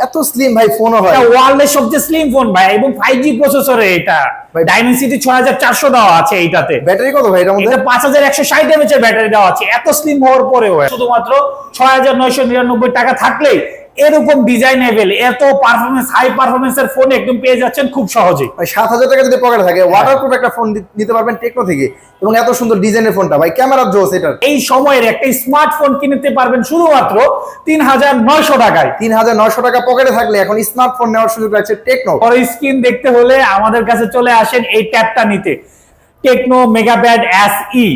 এত স্লিম ভাই ফোনও হয়, এটা ওয়ার্ল্ডের সবচেয়ে স্লিম ফোন ভাই, এবং 5G প্রসেসরে এটা ডাইমেনসিটি 6400 দেওয়া আছে এইটাতে। ব্যাটারি কত ভাই এটার মধ্যে? এটা 5160 mAh এর ব্যাটারি দেওয়া আছে। এত স্লিম হওয়ার পরেও শুধুমাত্র 6999 টাকা থাকলেই এরকম ডিজাইনেবল এত পারফরম্যান্স হাই পারফরম্যান্সের ফোন একদম পেয়ে যাচ্ছেন খুব সহজেই। ভাই 7000 টাকা যদি পকেটে থাকে ওয়াটারপ্রুফ একটা ফোন নিতে পারবেন টেকনো থেকে, এবং এত সুন্দর ডিজাইনের ফোনটা ভাই, ক্যামেরা জোস এটার। এই সময়ের একটা স্মার্টফোন কিনতে পারবেন শুধুমাত্র 3900 টাকায়। 3900 টাকা পকেটে থাকলে এখন স্মার্টফোন নেওয়ার সুযোগ আছে টেকনো। বড় স্ক্রিন দেখতে হলে আমাদের কাছে চলে আসেন এই ট্যাবটা নিতে, টেকনো মেগাপ্যাড SE।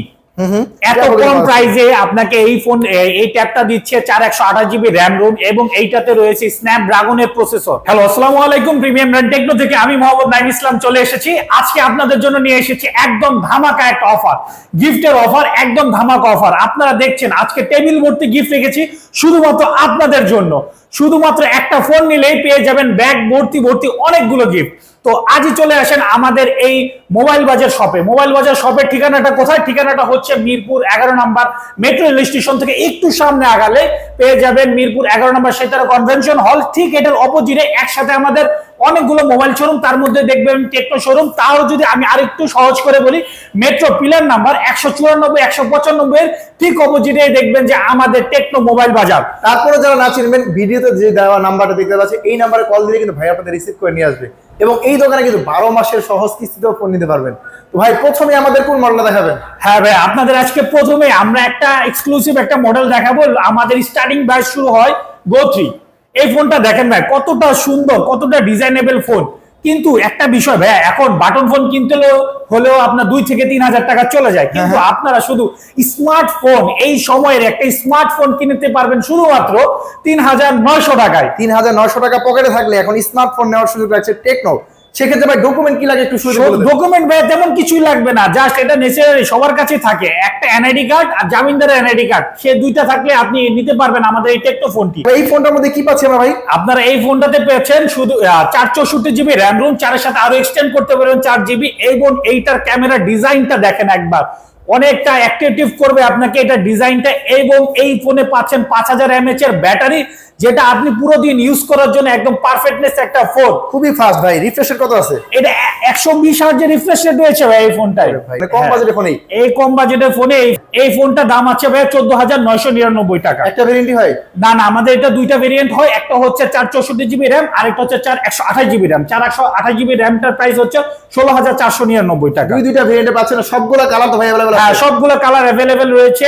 এত কম প্রাইসে আপনাকে এই ফোন এই ট্যাবটা দিচ্ছে 4128GB RAM ROM, এবং এইটাতে রয়েছে স্ন্যাপড্রাগনের প্রসেসর। হ্যালো, আসসালামু আলাইকুম, প্রিমিয়াম ব্র্যান্ড টেকনো থেকে আমি মোহাম্মদ নাইম ইসলাম চলে এসেছি। আজকে আপনাদের জন্য নিয়ে এসেছি একদম ধামাকা একটা অফার, গিফটের অফার, একদম ধামাকা অফার। আপনারা দেখছেন আজকে টেবিল ভর্তি গিফট রেখেছি শুধুমাত্র আপনাদের জন্য। শুধুমাত্র একটা ফোন নিলেই পেয়ে যাবেন ব্যাগ ভর্তি ভর্তি অনেকগুলো গিফট। তো আজই চলে আসেন আমাদের এই মোবাইল বাজার শপে। মোবাইল বাজার শপের ঠিকানাটা কোথায়? ঠিকানাটা হচ্ছে মিরপুর 11 নম্বর মেট্রো রেল স্টেশন থেকে একটু সামনে আগালে পেয়ে যাবেন মিরপুর 11 নম্বর সেতারা কনভেনশন হল। ঠিক এটার অপোজিটে একসাথে আমাদের অনেকগুলো মোবাইল শোরুম, তার মধ্যে দেখবেন টেকনো শোরুম। তাও যদি আমি আরেকটু সহজ করে বলি, মেট্রো পিলার নাম্বার 194 195 এর ঠিক অপোজিটে দেখবেন যে আমাদের টেকনো মোবাইল বাজার। তারপরে যারা না চিনবেন, ভিডিওতে যে দেওয়া নাম্বারটা দেখতে পাচ্ছেন, এই নাম্বারে কল দিলে কিন্তু ভাই আপনাদের রিসিভ করে নিয়ে আসবে, এবং এই দোকানে কিন্তু 12 মাসের সহজ কিস্তিতেও ফোন নিতে পারবেন। তো ভাই প্রথমে আমাদের কোন মডেলটা দেখাবেন? হ্যাঁ ভাই, আপনাদের আজকে প্রথমে আমরা একটা এক্সক্লুসিভ একটা মডেল দেখাবো। আমাদের স্টার্টিং প্রাইস শুরু হয় Go3। এই ফোনটা দেখেন ভাই, কতটা সুন্দর, কতটা ডিজাইনেবল ফোন। কিন্তু একটা বিষয় ভাই, এখন বাটন ফোন কিনতে হলেও আপনার 2 থেকে 3000 টাকা চলে যায়, কিন্তু আপনারা শুধু স্মার্টফোন, এই সময়ের একটা স্মার্টফোন কিনতে পারবেন শুধুমাত্র 3900 টাকায়। 3900 টাকা পকেটে থাকলে এখন স্মার্টফোন নেওয়ার সুযোগ আছে টেকনো। সেক্ষেত্রে ভাই ডকুমেন্ট কি লাগে একটু শুরু করে দেন। ডকুমেন্ট ভাই তেমন কিছুই লাগবে না, জাস্ট এটা নেসেসারি সবার কাছে থাকে, একটা এনআইডি কার্ড আর জামিনদারের এনআইডি কার্ড, সে দুইটা থাকলে আপনি নিতে পারবেন আমাদের এই টেকনো ফোনটি। এই ফোনটার মধ্যে কি পাচ্ছি আমরা ভাই? আপনারা এই ফোনটাতে পেয়েছেন শুধু 464GB RAM ROM, 4 এর সাথে আরো এক্সটেন্ড করতে পারবেন 4GB, এবং এইটার ক্যামেরা ডিজাইনটা দেখেন একবার, অনেকটা অ্যাট্রাকটিভ করবে আপনাকে এটা ডিজাইনটা। এবং এই ফোনে পাচ্ছেন 5000 mAh এর ব্যাটারি, যেটা আপনি পুরো দিন ইউজ করার জন্য একদম পারফেক্টনেস একটা ফোন। খুবই ফাস্ট ভাই। রিফ্রেশ রেট কত আছে? এটা 120 হার্জ রিফ্রেশ রেট রয়েছে ভাই এই ফোনটায়। কম বাজেটের ফোনে এই কম বাজেটের ফোনে এই ফোনটা দাম আছে ভাই 14999 টাকা। একটা ভেরিয়েন্টই হয়? না না, আমাদের এটা দুইটা ভেরিয়েন্ট হয়, একটা হচ্ছে 464GB RAM আর একটা হচ্ছে 4128GB RAM। 4128GB RAM টার প্রাইস হচ্ছে 16499 টাকা। দুইটা ভেরিয়েন্টে পাচ্ছেন, সবগুলো কালার তো ভাই अवेलेबल আছে? হ্যাঁ, সবগুলো কালার अवेलेबल রয়েছে।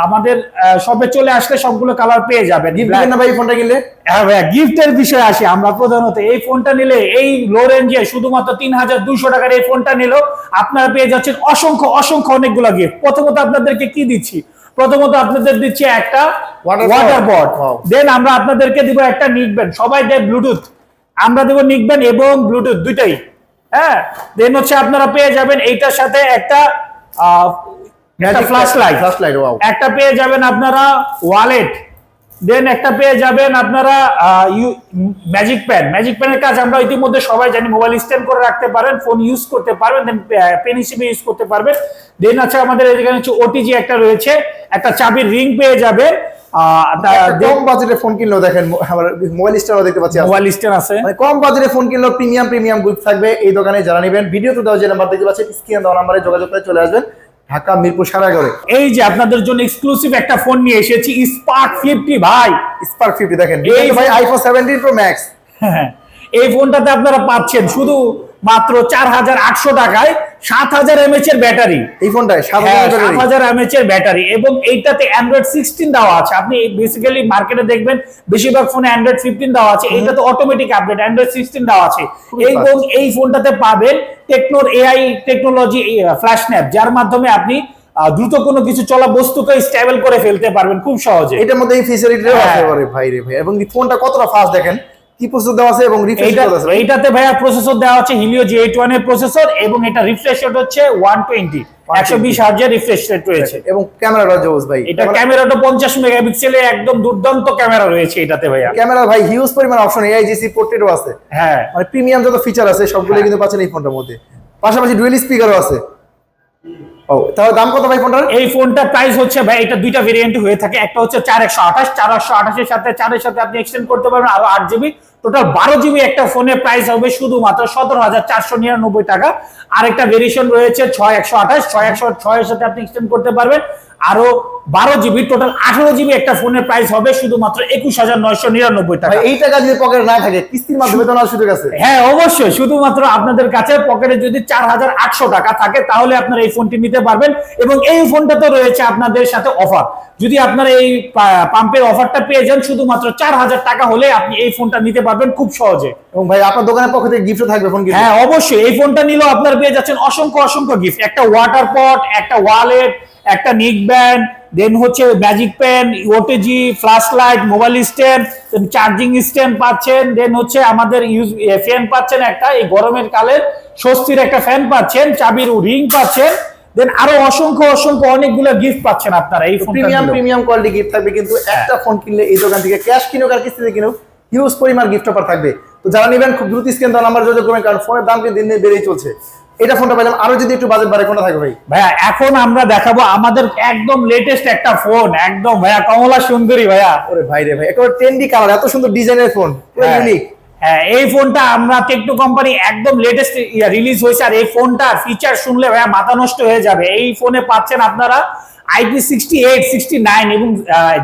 আমাদের শপে চলে আসলে সবগুলো কালার পেয়ে যাবেন। গিফট দিবেন না ভাই ফোনটা কিনলে? হ্যাঁ ভাই, গিফটের বিষয়ে আসি আমরা। প্রধানত এই ফোনটা নিলে, এই লো রেঞ্জে শুধুমাত্র 3200 টাকার এই ফোনটা নিলেও আপনারা পেয়ে যাচ্ছেন অসংখ্য অসংখ্য অনেকগুলো গিফট। প্রথমত আপনাদেরকে কি দিচ্ছি? প্রথমত আপনাদের দিচ্ছি একটা ওয়াটার বট, দেন আমরা আপনাদেরকে দিব একটা নিকব্যান্ড, সবাই দেয় ব্লুটুথ, আমরা দেব নিকব্যান্ড এবং ব্লুটুথ দুইটাই। হ্যাঁ, দেন হচ্ছে আপনারা পেয়ে যাবেন এইটার সাথে একটা ফ্ল্যাশ লাইট, একটা পেয়ে যাবেন আপনারা ওয়ালেট, দেন একটা পেয়ে যাবেন আপনারা ম্যাজিক পেন। ম্যাজিক পেনের কাজ আমরা ইতিমধ্যে সবাই জানি, মোবাইল স্ট্যান্ড করে রাখতে পারেন, ফোন ইউজ করতে পারবেন, দেন পেন হিসেবে ইউজ করতে পারবেন। দেন আছে আমাদের এখানে হচ্ছে ওটিজি একটা রয়েছে, একটা চাবির রিং পেয়ে যাবেন। কম বাজেটের ফোন কিনলেও দেখেন আমার মোবাইল স্ট্যান্ডও দেখতে পাচ্ছি, মোবাইল স্ট্যান্ড আছে। মানে কম বাজেটের ফোন কিনলেও প্রিমিয়াম গিফট থাকবে এই দোকানে। যারা নেবেন ভিডিওতে দেওয়া যে নাম্বার দেখতে পাচ্ছেন, স্ক্রিনে দেওয়া নাম্বারে যোগাযোগ করে চলে আসবেন, ঢাকা মিরপুর 11.5। এই যে আপনাদের জন্য এক্সক্লুসিভ একটা ফোন নিয়ে এসেছি, স্পার্ক 50 ভাই। স্পার্ক 50 দেখেন, এই ভাই আইফোন 17 প্রো ম্যাক্স। এই ফোনটাতে আপনারা পাচ্ছেন শুধু মাত্র 4800 টাকায় 7000 mAh এর ব্যাটারি। এই ফোনটায় 7000 mAh এর ব্যাটারি, এবং এইটাতে অ্যান্ড্রয়েড 16 দেওয়া আছে। আপনি বেসিক্যালি মার্কেটে দেখবেন বেশিরভাগ ফোনে অ্যান্ড্রয়েড 15 দেওয়া আছে, এইটাতে অটোমেটিক আপডেট অ্যান্ড্রয়েড 16 দেওয়া আছে। এবং এই ফোনটাতে পাবেন টেকনোর এআই টেকনোলজি ফ্ল্যাশ ন্যাপ, যার মাধ্যমে আপনি দ্রুত কোনো কিছু চলা বস্তুকে স্টেবল করে ফেলতে পারবেন খুব সহজে। এটার মধ্যে এই ফিচারিটিও আছে ভাই রে ভাই। এবং ফোনটা কতটা ফাস্ট দেখেন, কি প্রসেসর দেওয়া আছে এবং রিফ্রেশ রেট আছে? এইটাতে ভাইয়া প্রসেসর দেওয়া আছে Helio G81 এর প্রসেসর, এবং এটা রিফ্রেশ রেট হচ্ছে 120 120 হার্জের রিফ্রেশ রেট রয়েছে। এবং ক্যামেরাটা জোস ভাই, এটা ক্যামেরাটা 50 মেগাপিক্সেলের একদম দুর্দান্ত ক্যামেরা রয়েছে এটাতে ভাইয়া। ক্যামেরা ভাই হিউজ পরিমাণ অপশন, AIGC পোর্ট্রেটও আছে। হ্যাঁ, মানে প্রিমিয়াম যত ফিচার আছে সবগুলো কিন্তু পাচ্ছেন এই ফোনটার মধ্যে। পাশাপাশি ডুয়েল স্পিকারও আছে। ও তাহলে দাম কত ভাই ফোনটার? এই ফোনটা প্রাইস হচ্ছে ভাই, এটা দুইটা ভেরিয়েন্ট হয়ে থাকে, একটা হচ্ছে 4128 4128 এর সাথে 4 এর সাথে আপনি এক্সটেন্ড করতে পারবেন আরো 8GB, টোটাল 12 জিবি একটা ফোনের প্রাইস হবে শুধুমাত্র 17,499 টাকা। আরেকটা ভেরিয়েশন রয়েছে 6128, 6106 এর সাথে আপনি এক্সটেন্ড করতে পারবেন আরো 12 জিবি, টোটাল 18 জিবি একটা ফোনের প্রাইস হবে শুধুমাত্র 21,999 টাকা। ভাই এই টাকা যদি পকেটে না থাকে কিস্তির মাধ্যমে তো নেওয়ার সুযোগ আছে? হ্যাঁ অবশ্যই, শুধুমাত্র আপনাদের কাছে পকেটে যদি 4,800 টাকা থাকে তাহলে আপনারা এই ফোনটি নিতে পারবেন। এবং এই ফোনটাতে রয়েছে আপনাদের সাথে অফার, যদি আপনারা এই পাম্পের অফারটা পেয়ে যান শুধুমাত্র 4,000 টাকা হলে আপনি এই ফোনটা নিতে পারবেন খুব সহজে। এবং ভাই আপনার দোকানের পক্ষ থেকে গিফটও থাকবে ফোন? হ্যাঁ অবশ্যই, এই ফোনটা নিলেও আপনারা পেয়ে যাচ্ছেন অসংখ্য অসংখ্য গিফট, একটা ওয়াটার পট, একটা ওয়ালেট, একটা নিক ব্যান্ড, দেন হচ্ছে magic pen, OTG, flash light, mobile stand, charging stand পাচ্ছেন, দেন হচ্ছে আমাদের ফ্যান পাচ্ছেন একটা, এই গরমের কালে স্বস্তির একটা ফ্যান পাচ্ছেন, চাবির রিং পাচ্ছেন, দেন আরো অসংখ্য অসংখ্য অনেকগুলো গিফট পাচ্ছেন আপনারা এই ফোনটা। প্রিমিয়াম কোয়ালিটি গিফট থাকবে কিন্তু একটা ফোন কিনলে এই দোকান থেকে ক্যাশ কিনুক আর কিস্তিতে কিনুক হিউজ পরিমাণ গিফট অফার থাকবে। তো যারা নেবেন খুব দ্রুত স্ক্রিন দেওয়া নাম্বার যোগাযোগ করবেন, কারণ ফোনের দাম কিন্তু দিন দিন বেড়েই চলছে। এটা ফোনটা পাইলাম, আরো যদি একটু বাজেট বাড়ে কোনটা থাকবে ভাই? ভাইয়া এখন আমরা দেখাবো আমাদের একদম লেটেস্ট একটা ফোন, একদম ভাইয়া কমলা সুন্দরী ভাইয়া। ওরে ভাই রে ভাই, একেবারে ট্রেন্ডি কালার, এত সুন্দর ডিজাইনের ফোন, পুরো ইউনিক। হ্যাঁ এই ফোনটা আমরা টেকনো কোম্পানি একদম লেটেস্ট রিলিজ হয়েছে, আর এই ফোনটার ফিচার শুনলে ভাইয়া মাথা নষ্ট হয়ে যাবে। এই ফোনে পাচ্ছেন আপনারা IP68, 69 এবং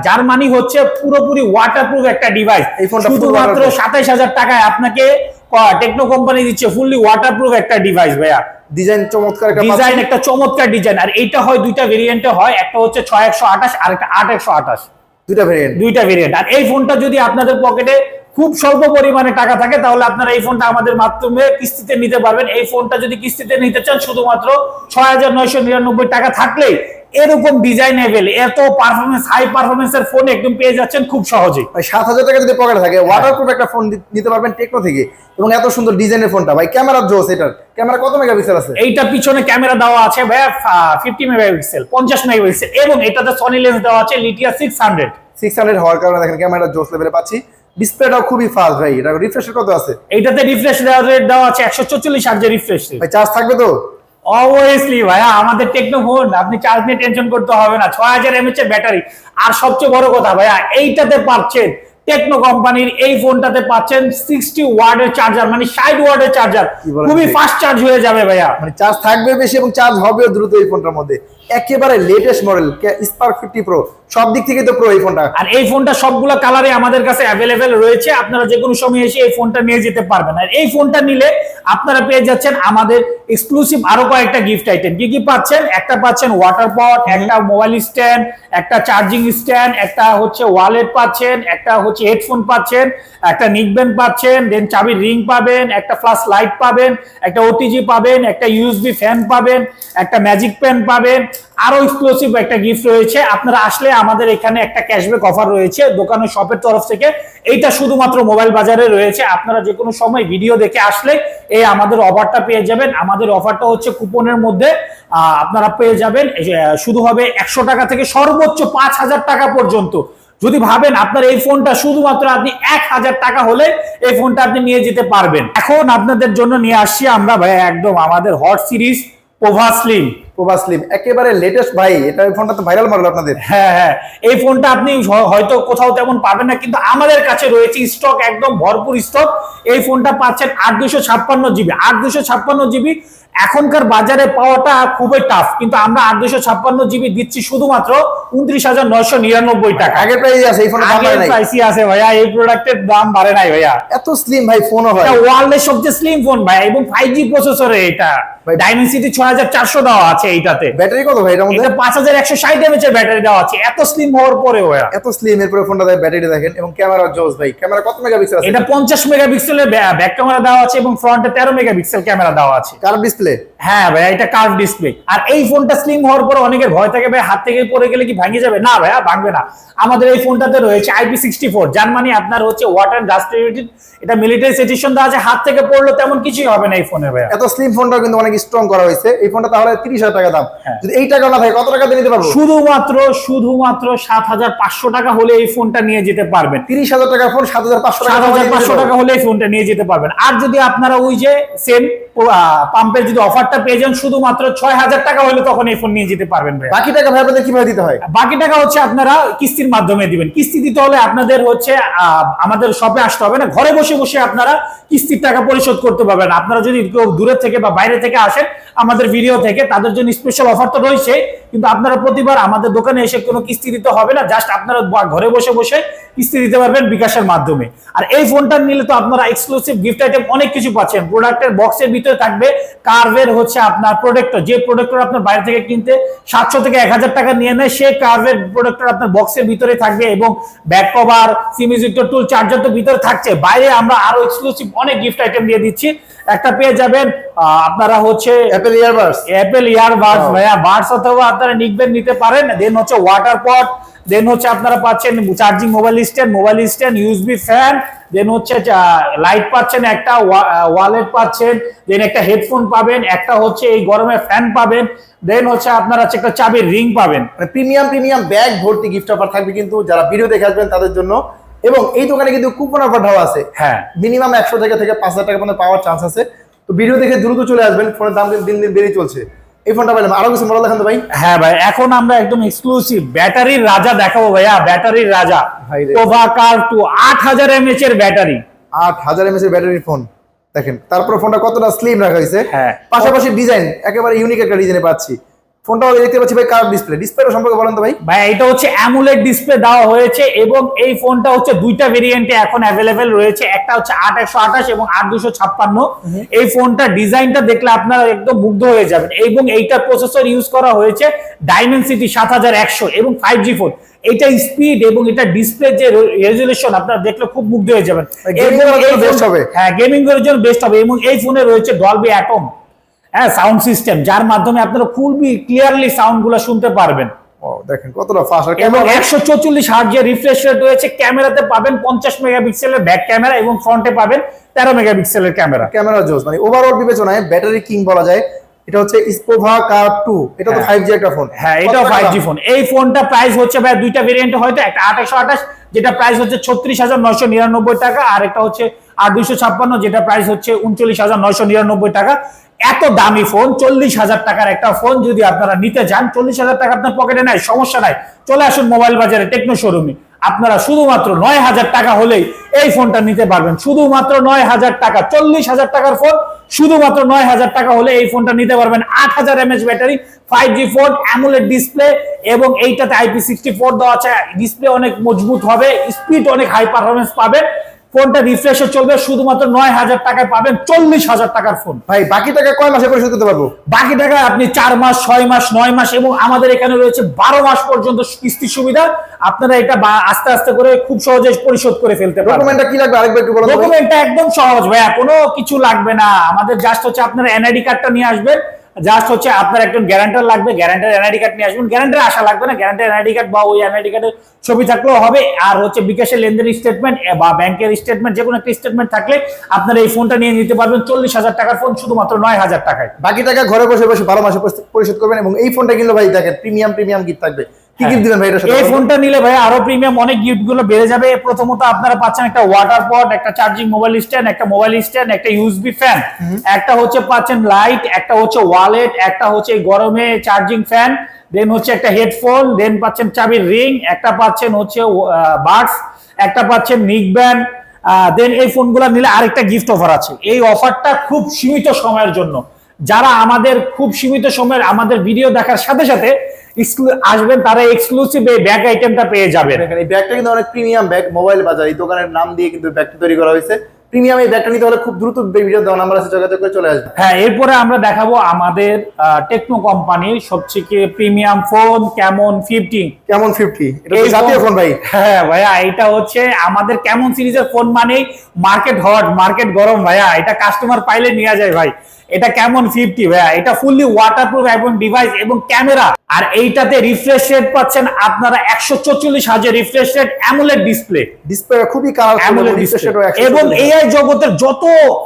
জার্মানি হচ্ছে পুরোপুরি ওয়াটারপ্রুফ একটা ডিভাইস। এই ফোনটা শুধুমাত্র 27,000 টাকায় আপনাকে টেকনো কোম্পানি দিচ্ছে ফুললি ওয়াটারপ্রুফ একটা ডিভাইস ভাইয়া। ডিজাইন চমৎকার, ডিজাইন একটা চমৎকার ডিজাইন, আর এইটা হয় দুইটা ভেরিয়েন্টে হয়, একটা হচ্ছে 6128 আর একটা 8128, দুইটা ভেরিয়েন্ট। আর এই ফোনটা যদি আপনাদের পকেটে খুব স্বল্প পরিমাণে টাকা থাকে তাহলে আপনারা এই ফোনটা আমাদের মাধ্যমে কিস্তিতে নিতে পারবেন। এই ফোনটা যদি কিস্তিতে নিতে চান শুধুমাত্র 6,999 টাকা থাকলেই এরকম ডিজাইনেবল এত পারফরমেন্স হাই পারফরমেন্সের ফোন একদম পেয়ে যাচ্ছেন খুব সহজেই। 7,000 টাকা যদি পকেটে থাকে ওয়াটারপ্রুফ একটা ফোন নিতে পারবেন টেকনো থেকে, এবং এত সুন্দর ডিজাইনের ফোনটা। ভাই ক্যামেরা জোস, এটার ক্যামেরা কত মেগাপিক্সেল আছে? এইটা পিছনে ক্যামেরা দেওয়া আছে ভাইয়া 50 মেগাপিক্সেল, 50 মেগাপিক্সেল, এবং এটাতে সনি লেন্স দেওয়া আছে লিটিয়া 600 হওয়ার কারণে দেখেন ক্যামেরা জোস লেভেলে পাচ্ছি। ডিসপ্লেটাও খুবই ফাস্ট ভাই, এটা রিফ্রেশ কত আছে? এইটাতে রিফ্রেশ রেট দেওয়া আছে 144 হার্জ রিফ্রেশ রেট। ভাই চার্জ থাকবে তো? অবভিয়াসলি ভাইয়া, আমাদের টেকনো ফোন, আপনি চার্জ নিয়ে টেনশন করতে হবে না, 6000 mAh এর ব্যাটারি। আর সবচেয়ে বড় কথা ভাইয়া, এইটাতে পাচ্ছেন টেকনো কোম্পানির এই ফোনটাতে পাচ্ছেন 60 ওয়াটের চার্জার, মানে 60 ওয়াটের চার্জার, খুবই ফাস্ট চার্জ হয়ে যাবে ভাইয়া। মানে চার্জ থাকবে বেশি এবং চার্জ হবেও দ্রুত এই ফোনটার মধ্যে। একেবারে লেটেস্ট মডেল স্পার্ক 50 প্রো, সব দিক থেকে তো প্রো এই ফোনটা। আর এই ফোনটা সবগুলো কালারে আমাদের কাছে অ্যাভেলেবেল রয়েছে, আপনারা যে কোনো সময় এসে এই ফোনটা নিয়ে যেতে পারবেন। আর এই ফোনটা নিলে আপনারা পেয়ে যাচ্ছেন আমাদের এক্সক্লুসিভ আরো কয়েকটা গিফট আইটেম। কি কি পাচ্ছেন? একটা পাচ্ছেন ওয়াটার পট, একটা মোবাইল স্ট্যান্ড, একটা চার্জিং স্ট্যান্ড, একটা হচ্ছে ওয়ালেট পাচ্ছেন, একটা হচ্ছে হেডফোন পাচ্ছেন, একটা নিকব্যান্ড পাচ্ছেন, দেন চাবির রিং পাবেন, একটা ফ্ল্যাশ লাইট পাবেন, একটা ওটিজি পাবেন, একটা ইউএসবি ফ্যান পাবেন, একটা ম্যাজিক পেন পাবেন। আরো এক্সক্লুসিভ একটা গিফট রয়েছে, আপনারা আসলে আমাদের এখানে একটা ক্যাশব্যাক অফার রয়েছে দোকানের শপের তরফ থেকে। এইটা শুধুমাত্র মোবাইল বাজারে রয়েছে, আপনারা যে কোনো সময় ভিডিও দেখে আসলে এই আমাদের অফারটা পেয়ে যাবেন। আমাদের অফারটা হচ্ছে কুপনের মধ্যে আপনারা পেয়ে যাবেন, শুধু হবে 100 টাকা থেকে সর্বোচ্চ 5,000 টাকা পর্যন্ত। যদি ভাবেন আপনার এই ফোনটা শুধুমাত্র আপনি 1,000 টাকা হলে এই ফোনটা আপনি নিয়ে যেতে পারবেন। এখন আপনাদের জন্য নিয়ে আসছি আমরা ভাই একদম আমাদের হট সিরিজ পোভা স্লিম, একেবারে লেটেস্ট ভাই। এটা ফোনটা তো ভাইরাল মডেল আপনাদের। হ্যাঁ, এই ফোনটা আপনি হয়তো কোথাও তেমন পাবেন না, কিন্তু আমাদের কাছে রয়েছে স্টক, একদম ভরপুর স্টক। এই ফোনটা পাচ্ছেন 8/256 জিবি, 8/256 জিবি। এখনকার বাজারে পাওয়াটা খুবই টাফ, কিন্তু আমরা 8/256 জিবি দিচ্ছি শুধুমাত্র 29,999 টাকা। আগের প্রাইস আছে, এই ফোনের দাম বাড়ে নাই। প্রাইসই আছে ভাইয়া, এই প্রোডাক্টের দাম বাড়ে নাই ভাইয়া। এত স্লিম ভাই ফোনও হয়, এটা ওয়ার্ল্ডের সবচেয়ে স্লিম ফোন ভাই, এবং 5G প্রসেসরে এটা ডাইমেনসিটি 6400 দেওয়া আছে। এইটাতে ব্যাটারি কত ভাই? এটার মধ্যে এটা 5160 mAh এর ব্যাটারি দেওয়া আছে। এত স্লিম হওয়ার পরেও ভাইয়া, এত স্লিম এর পরে ফোনটা ব্যাটারি দেখেন, এবং ক্যামেরা জোস ভাই। ক্যামেরা কত মেগাপিক্সেল আছে? এটা 50 মেগাপিক্সেলের ব্যাক ক্যামেরা দেওয়া আছে এবং ফ্রন্টে 13 মেগাপিক্সেল ক্যামেরা দেওয়া আছে। Curve display? হ্যাঁ ভাইয়া, এটা কার্ভ ডিসপ্লে। আর এই ফোনটা স্লিম হওয়ার পরে অনেকের ভয় থাকে ভাই হাত থেকে পড়ে গেলে কি ভাঙে যাবে। না ভাইয়া, ভাঙবে না। আমাদের এই ফোনটাতে রয়েছে IP64, জার্মানি আপনার হচ্ছে ওয়াটার এন্ড ডাস্ট রেজিস্ট্যান্ট। এটা মিলিটারি সার্টিফিকেশন দেওয়া আছে, হাত থেকে পড়লে তেমন কিছুই হবে না এই ফোনে ভাইয়া। এত স্লিম ফোনটাও কিন্তু অনেক স্ট্রং করা হয়েছে। এই ফোনটা তাহলে 30,000 টাকা দাম। যদি এই টাকা না থাকে কত টাকা দিয়ে নিতে পারবো? শুধুমাত্র 7,500 টাকা হলে এই ফোনটা নিয়ে যেতে পারবেন। 30,000 টাকার ফোন 7,500 টাকা হলে এই ফোনটা নিয়ে যেতে পারবেন। আর যদি আপনারা ওই যে সেম পাম্পের যদি অফারটা অফারটা পেয়ে যান শুধুমাত্র 6000 টাকা হলে তখন এই ফোন নিয়ে যেতে পারবেন ভাই। বাকি টাকা ভাই আপনাদের কিভাবে দিতে হয়? বাকি টাকা হচ্ছে আপনারা কিস্তির মাধ্যমে দিবেন। কিস্তি দিতে হলে আপনাদের হচ্ছে আমাদের শপে আসতে হবে না, ঘরে বসে বসে আপনারা কিস্তির টাকা পরিশোধ করতে পারবেন। আপনারা যদি কেউ দূরে থেকে বা বাইরে থেকে আসেন আমাদের ভিডিও থেকে, তাদের জন্য স্পেশাল অফার তো রয়েছে, কিন্তু আপনারা প্রতিবার আমাদের দোকানে এসে কোনো কিস্তি দিতে হবে না, জাস্ট আপনারা ঘরে বসে বসে কিস্তি দিতে পারবেন বিকাশের মাধ্যমে। আর এই ফোনটা নিলে তো আপনারা এক্সক্লুসিভ গিফট আইটেম অনেক কিছু পাচ্ছেন। প্রোডাক্টের বক্সের ভিতরে থাকবে কার্ভের হচ্ছে আপনার প্রোডাক্টর, যে প্রোডাক্টর আপনার বাইরে থেকে কিনতে 700 থেকে 1000 টাকা নিয়ে নেয়, সেই কার্ভের প্রোডাক্টর আপনার বক্সের ভিতরে থাকবে, এবং ব্যাক কভার, সিম ইজেক্টর টুল, চার্জার তো ভিতরে থাকছে। বাইরে আমরা আরো এক্সক্লুসিভ অনেক গিফট আইটেম দিয়ে দিচ্ছি। একটা পেয়ে যাবেন আপনারা হচ্ছে অ্যাপল ইয়ারবাডস, ভাইয়া বাডস, অথবা আপনারা নিকবেন নিতে পারেন। দেন হচ্ছে ওয়াটার পট, দেন হচ্ছে আপনারা পাচ্ছেন charging mobile stand, USB fan, then হচ্ছে লাইট পাচ্ছেন, একটা ওয়ালেট পাচ্ছেন, দেন একটা হেডফোন পাবেন, একটা হচ্ছে এই গরমে ফ্যান পাবেন, দেন হচ্ছে আপনারা একটা চাবির রিং পাবেন। মানে প্রিমিয়াম ব্যাগ ভর্তি গিফট অফার থাকবে কিন্তু যারা ভিডিও দেখে আসবেন তাদের জন্য। এবং এই দোকানে কিন্তু কুপন অফারটাও আছে। হ্যাঁ, মিনিমাম 100 টাকা থেকে 5000 টাকা পর্যন্ত পাওয়ার চান্স আছে। তো ভিডিও দেখে দ্রুত চলে আসবেন, ফোনের দাম কিন্তু দিন দিন বেড়ে চলছে। এই ফোনটা পাইলাম, আরো কিছু মডেল দেখান তো ভাই। হ্যাঁ ভাই, এখন আমরা একদম এক্সক্লুসিভ ব্যাটারির রাজা দেখাবো ভাইয়া, ব্যাটারির রাজা টোভাকার 2 8000 mAh এর ব্যাটারি, 8000 mAh এর ব্যাটারির ফোন দেখেন। তারপর ফোনটা কতটা স্লিম রাখা হয়েছে, হ্যাঁ, পাশাপাশি ডিজাইন একেবারে ইউনিক একটা ডিজাইনে পাচ্ছি। ফোনটাও দেখতে পাচ্ছি ভাই কার্ভ ডিসপ্লেটা সম্পর্কে বলেন তো ভাই। ভাই এটা হচ্ছে অ্যামোলেড ডিসপ্লে দেওয়া হয়েছে, এবং এই ফোনটা হচ্ছে দুইটা ভেরিয়েন্টে এখন অ্যাভেলেবেল রয়েছে। একটা হচ্ছে 8128 এবং 8256। এই ফোনটা ডিজাইনটা দেখলে আপনারা একদম মুগ্ধ হয়ে যাবেন, এবং এইটা প্রসেসর ইউজ করা হয়েছে ডাইমেনসিটি 7100 এবং 5G ফোন। এটা স্পিড এবং এটা ডিসপ্লে যে রেজুলেশন আপনারা দেখলে খুব মুগ্ধ হয়ে যাবেন। হ্যাঁ, গেমিং এর জন্য বেস্ট হবে। এবং এই ফোনে রয়েছে ডলবি অ্যাটম সাউন্ড সিস্টেম, যার মাধ্যমে আপনারা খুবই ক্লিয়ারলি সাউন্ড গুলো শুনতে পারবেন। দেখেন কতটা ফাস্ট, এবং 144 হার্টজের রিফ্রেশ রেট রয়েছে। ক্যামেরাতে পাবেন 50 মেগাপিক্সেলের ব্যাক ক্যামেরা, এবং ফ্রন্টে পাবেন 13 মেগাপিক্সেলের ক্যামেরা জোস। মানে ওভারঅল বিবেচনায় ব্যাটারি কিং বলা যায়। এটা হচ্ছে টোভাকার 2, এটা তো 5G একটা ফোন। হ্যাঁ, এটাও 5G ফোন। এই ফোনটা প্রাইস হচ্ছে ভাই দুইটা ভেরিয়েন্ট, হয়তো একটা 8128 যেটা প্রাইস হচ্ছে 36999 টাকা, আর একটা হচ্ছে 8256 যেটা প্রাইস হচ্ছে 39999 টাকা। এত দামি ফোন, 40,000 টাকার একটা ফোন যদি আপনারা নিতে চান, 40,000 টাকা আপনার পকেটে নাই, সমস্যা নাই, চলে আসুন মোবাইল বাজারে টেকনো শোরুমে। আপনারা শুধুমাত্র 9000 টাকা হলেই এই ফোনটা নিতে পারবেন, শুধুমাত্র 9000 টাকা। 40,000 টাকার ফোন শুধুমাত্র 9000 টাকা হলে এই ফোনটা নিতে পারবেন। 8000 mAh battery, 5G phone, AMOLED display, এবং এইটাতে IP64 দেওয়া আছে। ডিসপ্লে অনেক মজবুত হবে, স্পিড অনেক হাই পারফরমেন্স পাবেন। ফোনটা রিফ্রেশে চলবে, শুধুমাত্র 9000 টাকায় পাবেন 40,000 টাকার ফোন। ভাই বাকি টাকা কয় মাসে পরিশোধ করতে পারবো? বাকি টাকা আপনি 4 মাস, 6 মাস, 9 মাস, এবং আমাদের এখানে রয়েছে 12 মাস পর্যন্ত কিস্তি সুবিধা। আপনারা এটা আস্তে আস্তে করে খুব সহজে পরিশোধ করে ফেলতে পারবেন। ডকুমেন্টটা কি লাগবে আরেকবার একটু বলুন। ডকুমেন্টটা একদম সহজ ভাইয়া, কোনো কিছু লাগবে না। আমাদের জাস্ট হচ্ছে আপনার এনআইডি কার্ডটা নিয়ে আসবেন, জাস্ট হচ্ছে আপনার একজন গ্যারান্টার লাগবে, গ্যারান্টার এনআইডি কার্ড নিয়ে আসবেন। গ্যারান্টার আসা লাগবে না, গ্যারান্টার এনআইডি কার্ড বা ওই এনআইডি কার্ডের ছবি থাকলেও হবে। আর হচ্ছে বিকাশের লেনদেন স্টেটমেন্ট বা ব্যাংকের স্টেটমেন্ট, যে কোনো একটা স্টেটমেন্ট থাকলে আপনারা এই ফোনটা নিয়ে নিতে পারবেন 40,000 টাকার ফোন শুধুমাত্র 9000 টাকায়। বাকি টাকা ঘরে বসে বসে 12 মাসে পরিশোধ করবেন। এবং এই ফোনটা কিনলে ভাই দেখেন প্রিমিয়াম গিফট থাকবে। কি গিফট দিবেন ভাই এটার সাথে? এই ফোনটা নিলে ভাই আরো প্রিমিয়াম অনেক গিফট গুলো বেড়ে যাবে। প্রথমত আপনারা পাচ্ছেন একটা ওয়াটার পট, একটা চার্জিং মোবাইল স্ট্যান্ড, একটা মোবাইল স্ট্যান্ড, একটা ইউএসবি ফ্যান, একটা হচ্ছে পাচ্ছেন লাইট, একটা হচ্ছে ওয়ালেট, একটা হচ্ছে গরমে চার্জিং ফ্যান, দেন হচ্ছে একটা হেডফোন, দেন পাচ্ছেন চাবির রিং, একটা পাচ্ছেন হচ্ছে বাডস, একটা পাচ্ছেন নিক ব্যান্ড। দেন এই ফোনগুলো নিলে আরেকটা গিফট অফার আছে। এই অফারটা খুব সীমিত সময়ের জন্য, যারা আমাদের খুব সীমিত সময়ের আমাদের ভিডিও দেখার সাথে সাথে আসবেন, তারা এক্সক্লুসিভ এই ব্যাগ আইটেমটা পেয়ে যাবেন। এই ব্যাগটা কিন্তু অনেক প্রিমিয়াম ব্যাগ, মোবাইল বাজার এই দোকানের নাম দিয়ে কিন্তু ব্যাগটা তৈরি করা হয়েছে। প্রিমিয়াম এই ব্যাগটা নিতে হলে খুব দ্রুত ভিডিও দেওয়া নাম্বার আছে, যোগাযোগ করে চলে আসবে। হ্যাঁ, এরপরে আমরা দেখাবো আমাদের টেকনো কোম্পানির সবচেয়ে প্রিমিয়াম ফোন ক্যামন 50। ক্যামন 50 এটা তো জাতীয় ফোন ভাই। হ্যাঁ ভাইয়া, এটা হচ্ছে আমাদের ক্যামন সিরিজের ফোন, মানে মার্কেট হট, মার্কেট গরম ভাইয়া। এটা কাস্টমার পাইলে নিয়ে যায় ভাই। এটা কেমন 50 ভাইয়া, এটা ফুললি ওয়াটারপ্রুফ এবং ডিভাইস এবং ক্যামেরা। আর এইটাতে রিফ্রেশ রেট পাচ্ছেন আপনারা 144 hertz refresh rate, AMOLED display, খুবই কালারফুল এবং এআই জগতের যত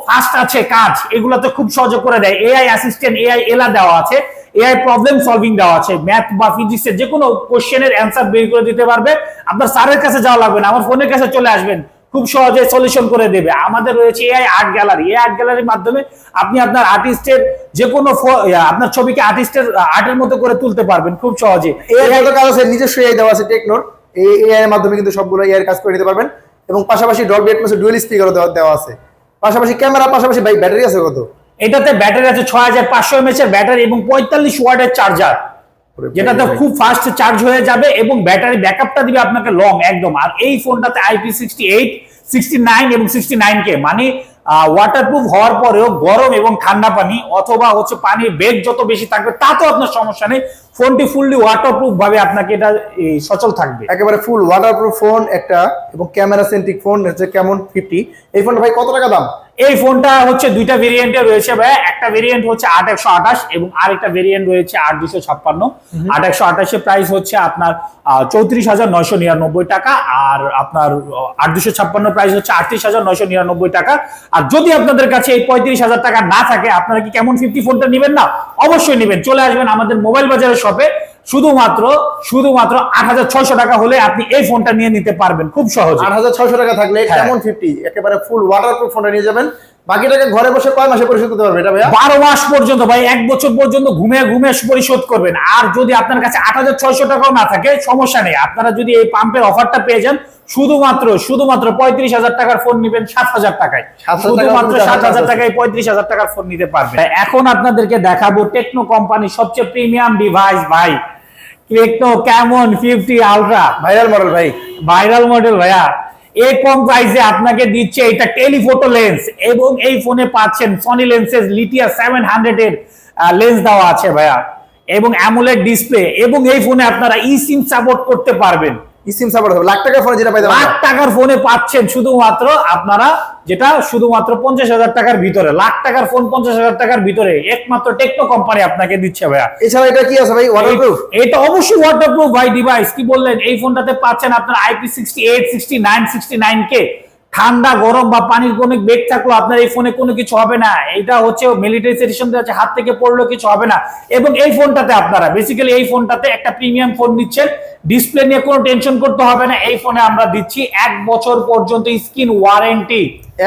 ফাস্ট আছে কাজ এগুলাতে খুব সহজ করে দেয়। এআই অ্যাসিস্ট্যান্ট, এআই এলা দেওয়া আছে, এআই প্রবলেম সলভিং দেওয়া আছে, ম্যাথ বা ফিজিক্সের যে কোনো কোশ্চেনের অ্যান্সার বের করে দিতে পারবে। আপনার স্যারের কাছে যাওয়া লাগবে না, আমার ফোনের কাছে চলে আসবেন, খুব সহজে সলিউশন করে দেবে। আমাদের রয়েছে এআই আর্ট গ্যালারি। এই আর্ট গ্যালারির মাধ্যমে আপনি আপনার আর্টিস্টের যে কোনো আপনার ছবিকে আর্টের মতো করে তুলতে পারবেন খুব সহজে। এআই কাজ আছে, নিজস্ব এআই দেওয়া আছে টেকনোর, এই এআই এর মাধ্যমে কিন্তু সবগুলো এআই এর কাজ করে নিতে পারবেন। এবং পাশাপাশি ডলবি অ্যাটমস ডুয়াল স্পিকারও দেওয়া আছে, পাশাপাশি ক্যামেরা, পাশাপাশি ভাই ব্যাটারি আছে কত? এটাতে ব্যাটারি আছে 6500 mAh এর ব্যাটারি এবং 45 ওয়াটের চার্জার, যেটাতে খুব ফাস্ট চার্জ হয়ে যাবে এবং ব্যাটারি ব্যাকআপটা দিবে আপনাকে লং একদম। আর এই ফোনটাতে IP68, 69 এবং 69K, মানে ওয়াটারপ্রুফ হওয়ার পরেও গরম এবং ঠান্ডা পানি অথবা হচ্ছে পানির বেগ যত বেশি থাকবে তাতেও আপনার সমস্যা নেই, ফোনটি ফুললি ওয়াটারপ্রুফ ভাবে আপনাকে এটা সচল থাকবে। একেবারে ফুল ওয়াটারপ্রুফ ফোন একটা, এবং ক্যামেরা সেন্ট্রিক ফোন হচ্ছে কেমন 50। এই ফোনটা ভাই কত টাকা দাম? এই ফোনটা হচ্ছে দুইটা ভেরিয়েন্টে রয়েছে ভাই, একটা ভেরিয়েন্ট হচ্ছে 8128 এবং আরেকটা ভেরিয়েন্ট রয়েছে 8256। 8128 এর প্রাইস হচ্ছে আপনার 34,999 টাকা, আর আপনার 8256 প্রাইস হচ্ছে 38,999 টাকা। আর যদি আপনাদের কাছে এই 35,000 টাকা না থাকে, আপনারা কি কেমন 50 ফোনটা নেবেন না? অবশ্যই নেবেন, চলে আসবেন আমাদের মোবাইল বাজারের শপে। শুধুমাত্র 8,600 টাকা হলে আপনি এই ফোনটা নিয়ে নিতে পারবেন খুব সহজে। 8,600 টাকা থাকলে কেমন 50 একেবারে ফুল ওয়াটারপ্রুফ ফোনটা নিয়ে যাবেন। বাকি টাকা ঘরে বসে কয় মাসে পরিশোধ করতে পারবে এটা ভাইয়া? 12 মাস পর্যন্ত ভাই, 1 বছর পর্যন্ত ঘুমিয়ে ঘুমিয়ে পরিশোধ করবেন। আর যদি আপনার কাছে 8,600 টাকাও না থাকে সমস্যা নেই, আপনারা যদি এই পাম্পের অফারটা পেয়ে যান শুধুমাত্র 35,000 টাকার ফোন নিবেন 7,000 টাকায়, শুধুমাত্র 7,000 টাকায় 35,000 টাকার ফোন নিতে পারবেন। এখন আপনাদেরকে দেখাবো টেকনো কোম্পানির সবচেয়ে প্রিমিয়াম ডিভাইস ভাই, techno Camon 50 ultra, viral model ভাই, ভাইরাল মডেল ভাইয়া। এই কম প্রাইসে আপনাকে দিচ্ছে এটা টেলিফোটো লেন্স, এবং এই ফোনে পাচ্ছেন সনি লেন্সের লিথিয়া 700 এর লেন্স দেওয়া আছে ভাইয়া, এবং অ্যামোলেড ডিসপ্লে, এবং এই ফোনে আপনারা ই সিম সাপোর্ট করতে পারবেন। সিম সাপোর্ট হবে। লাখ টাকার ফোনে যেটা পাইতে লাখ টাকার ফোনে পাচ্ছেন শুধুমাত্র আপনারা, যেটা শুধুমাত্র 50,000 টাকার ভিতরে, লাখ টাকার ফোন 50,000 টাকার ভিতরে একমাত্র টেকনো কোম্পানি আপনাকে দিচ্ছে ভাইয়া। এছাড়া এটা কি আছে ভাই? ওয়াটারপ্রুফ? এটা অবশ্যই ওয়াটারপ্রুফ ভাই ডিভাইস। কি বললেন? এই ফোনটাতে পাচ্ছেন আপনার IP68, 69, 69K। ঠান্ডা গরম বা পানির কোনো বেগ থাকলো আপনার এই ফোনে কোনো কিছু হবে না। এটা হচ্ছে মিলিটারি সেডিশন দেওয়া আছে, হাত থেকে পড়লেও কিছু হবে না। এবং এই ফোনটাতে আপনারা বেসিক্যালি এই ফোনটাতে একটা প্রিমিয়াম ফোন নিচ্ছেন, ডিসপ্লে নিয়ে কোনো টেনশন করতে হবে না। এই ফোনে আমরা দিচ্ছি 1 বছর পর্যন্ত স্ক্রিন ওয়ারেন্টি,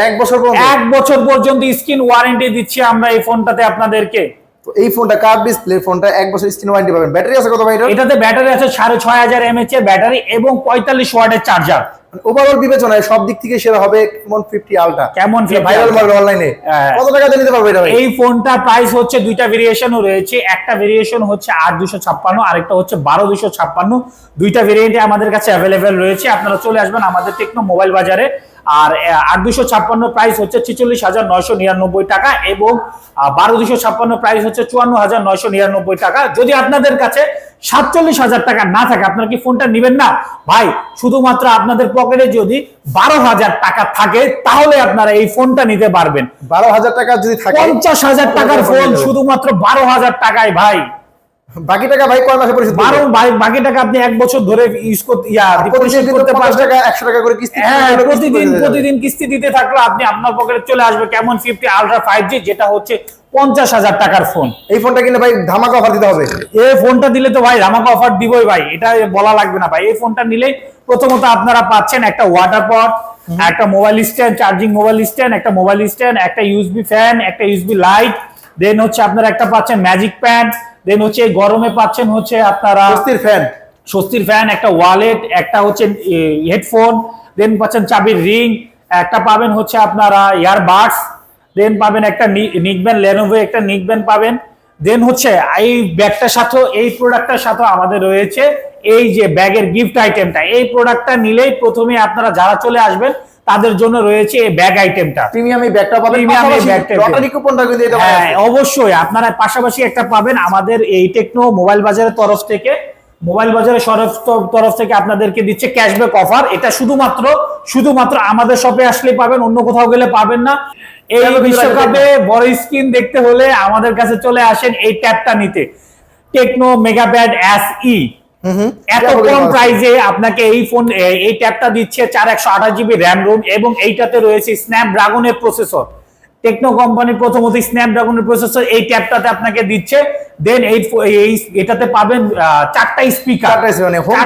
1 বছর পর্যন্ত, 1 বছর পর্যন্ত স্ক্রিন ওয়ারেন্টি দিচ্ছি আমরা এই ফোনটাতে আপনাদেরকে। তো এই ফোনটা কার্ভ ডিসপ্লে ফোনটা 1 বছর স্ক্রিন ওয়ারেন্টি পাবেন। ব্যাটারি আছে কত ভাই এটা? এটাতে ব্যাটারি আছে 6500 mAh এর ব্যাটারি এবং 45 ওয়াটের চার্জার। ওভারঅল বিবেচনায় সব দিক থেকে সেরা হবে কেমন 50 আলট্রা, কেমন 50 ভাইরাল মডেল অনলাইনে কত টাকা দিয়ে নিতে পারবে এটা ভাই? এই ফোনটা প্রাইস হচ্ছে দুইটা ভেরিয়েশনও রয়েছে, একটা ভেরিয়েশন হচ্ছে 8256, আরেকটা হচ্ছে 12256। দুইটা ভেরিয়েন্টে আমাদের কাছে অ্যাভেলেবেল রয়েছে, আপনারা চলে আসবেন আমাদের টেকনো মোবাইল বাজারে। আর 8256 প্রাইস হচ্ছে 46,999 টাকা এবং 12256 প্রাইস হচ্ছে 54,999 টাকা। যদি আপনাদের কাছে 47,000 টাকা না থাকে, আপনারা কি ফোনটা নেবেন না ভাই? শুধুমাত্র আপনাদের পকেটে যদি 12,000 টাকা থাকে তাহলে আপনারা এই ফোনটা নিতে পারবেন। 12,000 টাকা যদি থাকে, 50,000 টাকার ফোন শুধুমাত্র 12,000 টাকায় ভাই। বাকি টাকা ভাই কয় মাসে পরিশোধ করবেন? বাকি টাকা আপনি 1 বছর ধরে ইউজ করতে করতে পারবেন। টাকা 100 টাকা করে কিস্তি, হ্যাঁ, প্রতিদিন কিস্তি দিতে থাকলে আপনি আপনার পকেটে চলে আসবে কেমন 50 আলট্রা 5G, যেটা হচ্ছে 50,000 টাকার ফোন। এই ফোনটা কিনলে ভাই ধামাকা অফার দিতে হবে। এই ফোনটা দিলে তো ভাই ধামাকা অফার দিবই ভাই, এটা বলা লাগবে না ভাই। এই ফোনটা নিলে প্রথমত আপনারা পাচ্ছেন একটা ওয়াটার পট, একটা mobile stand, charging mobile stand, একটা মোবাইল স্ট্যান্ড, একটা ইউএসবি ফ্যান, একটা ইউএসবি লাইট, দেন হচ্ছে আপনারা একটা পাচ্ছেন ম্যাজিক প্যাড, দেন হচ্ছে গরমে পাচ্ছেন হচ্ছে আপনারা স্বস্তির ফ্যান, একটা ওয়ালেট, একটা হচ্ছে হেডফোন, দেন পাচ্ছেন চাবির রিং, একটা পাবেন হচ্ছে আপনারা ইয়ারবাডস, দেন পাবেন একটা নিকব্যান্ড, লেনোভো একটা নিকব্যান্ড পাবেন। দেন হচ্ছে এই ব্যাগটার সাথে, এই প্রোডাক্টটার সাথে আমাদের রয়েছে এই যে ব্যাগের গিফট আইটেমটা। এই প্রোডাক্টটা নিলেই প্রথমে আপনারা যারা চলে আসবেন তাদের জন্য রয়েছে এই ব্যাগ আইটেমটা, প্রিমিয়াম এই ব্যাগটা পাবেন। লটারি কুপনটা কিন্তু এটা হ্যাঁ অবশ্যই আপনারা পাশাপাশি একটা পাবেন আমাদের এই টেকনো মোবাইল বাজারের তরফ থেকে। মোবাইল বাজারের তরফ থেকে আপনাদেরকে দিচ্ছে ক্যাশব্যাক অফার। এটা শুধুমাত্র আমাদের শপে আসলে পাবেন, অন্য কোথাও গেলে পাবেন না। এই বিশ্বকাপে বড় স্ক্রিন দেখতে হলে আমাদের কাছে চলে আসেন এই ট্যাবটা নিতে, টেকনো মেগাপ্যাড SE। এত কম প্রাইসে আপনাকে এই ট্যাবটা দিচ্ছে 4128 GB র্যাম রোম, এবং এইটাতে রয়েছে স্ন্যাপড্রাগনের প্রসেসর। টেকনো কোম্পানি প্রথমত স্ন্যাপড্রাগনের প্রসেসর এই ট্যাবটাতে আপনাকে দিচ্ছে। দেন এটাতে পাবেন 4টা স্পিকার, হোম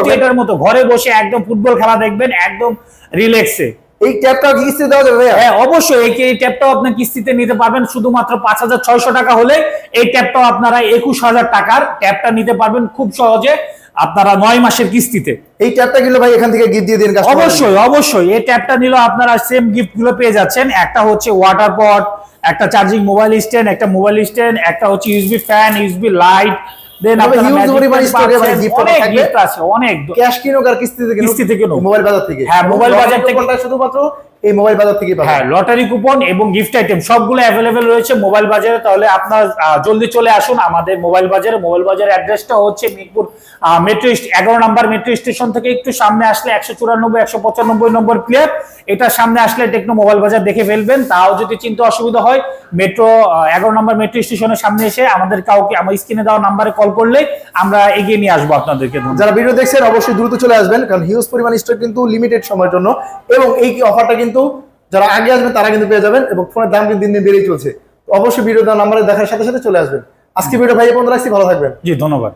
থিয়েটারের মতো ঘরে বসে একদম ফুটবল খেলা দেখবেন একদম রিল্যাক্সে। এই ট্যাবটা কি কিস্তিতে দেওয়া যাবে ভাইয়া? হ্যাঁ অবশ্যই এই ট্যাবটাও আপনি কিস্তিতে নিতে পারবেন, শুধুমাত্র 5,600 টাকা হলে এই ট্যাবটাও আপনারা 21,000 টাকার ট্যাবটা নিতে পারবেন খুব সহজে আপনারা 9 মাসের কিস্তিতে। এই ট্যাবটা কিনলে ভাই এখান থেকে গিফট দিয়ে দিন কাস্টমার। অবশ্যই অবশ্যই এই ট্যাবটা নিলেও আপনারা সেম গিফট গুলো পেয়ে যাচ্ছেন। একটা হচ্ছে ওয়াটার পট, একটা চার্জিং মোবাইল স্ট্যান্ড, একটা মোবাইল স্ট্যান্ড, একটা হচ্ছে ইউএসবি ফ্যান, ইউএসবি লাইট, দেন তবে huge পরিমাণ stock এ ভাই gift অনেক থাকবে। গিফট আছে, অনেক। ক্যাশ কিনুক আর কিস্তিতে কিনুক, মোবাইল বাজার থেকে। হ্যাঁ, মোবাইল বাজার থেকে। কোনটা শুধুমাত্র এই মোবাইল বাজার থেকে পাবেন। হ্যাঁ, লটারি কুপন এবং গিফট আইটেম সবগুলো অ্যাভেলেবেল রয়েছে মোবাইল বাজারে। তাহলে আপনার জলদি চলে আসুন আমাদের মোবাইল বাজারে। মোবাইল বাজারের অ্যাড্রেসটা হচ্ছে মিরপুর মেট্রো 11 নম্বর মেট্রো স্টেশন থেকে একটু সামনে আসলে 194 195 নম্বর প্লেয়ার, এটা সামনে আসলে টেকনো মোবাইল বাজার দেখে ফেলবেন। তাও যদি চিন্তা অসুবিধা হয় মেট্রো 11 নম্বর মেট্রো স্টেশনের সামনে এসে আমাদের কাউকে আমার স্ক্রিনে দেওয়া নাম্বারে কল করলে আমরা এগিয়ে নিয়ে আসবো আপনাদেরকে। যারা ভিডিও দেখছেন অবশ্যই দ্রুত চলে আসবেন, কারণ হিউজ পরিমাণ স্টক কিন্তু লিমিটেড সময়ের জন্য, এবং এই অফারটা কিন্তু যারা আগে আসবেন তারা কিন্তু পেয়ে যাবেন, এবং ফোনের দাম কিন্তু দিন দিন বেড়েই চলছে। তো অবশ্যই ভিডিও দেওয়া নাম্বারে দেখার সাথে সাথে চলে আসবেন। আজকে ভিডিও ভাই এই পর্যন্ত রাখছি, ভালো থাকবেন। জি ধন্যবাদ।